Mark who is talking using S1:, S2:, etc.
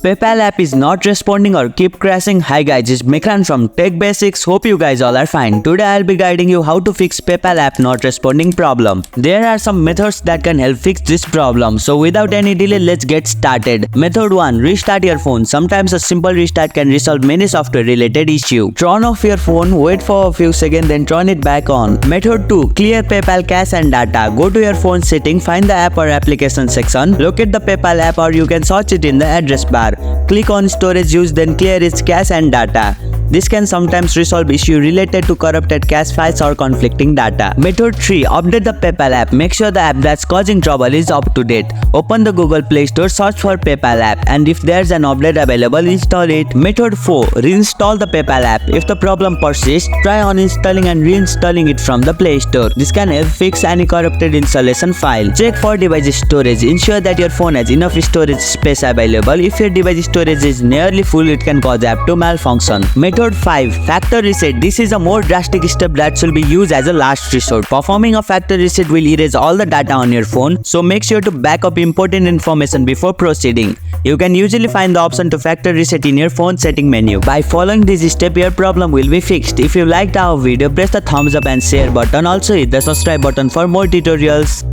S1: PayPal app is not responding or keep crashing. Hi guys, it's Mikran from Tech Basics. Hope you guys all are fine. Today I'll be guiding you how to fix PayPal app not responding problem. There are some methods that can help fix this problem. So without any delay, let's get started. Method 1. Restart your phone. Sometimes a simple restart can resolve many software related issues. Turn off your phone, wait for a few seconds, then turn it back on. Method 2. Clear PayPal cache and data. Go to your phone setting, find the app or application section, locate the PayPal app or you can search it in the address bar. Click on storage use, then clear its cache and data. This can sometimes resolve issues related to corrupted cache files or conflicting data. Method 3. Update the PayPal app. Make sure the app that's causing trouble is up to date. Open the Google Play Store, search for PayPal app, and if there's an update available, install it. Method 4. Reinstall the PayPal app. If the problem persists, try uninstalling and reinstalling it from the Play Store. This can help fix any corrupted installation file. Check for device storage. Ensure that your phone has enough storage space available. If your device storage is nearly full, it can cause app to malfunction. Method 5. Factory reset. This is a more drastic step that should be used as a last resort. Performing a factory reset will erase all the data on your phone, so make sure to back up important information before proceeding. You can usually find the option to factory reset in your phone setting menu. By following this step, your problem will be fixed. If you liked our video, press the thumbs up and share button. Also hit the subscribe button for more tutorials.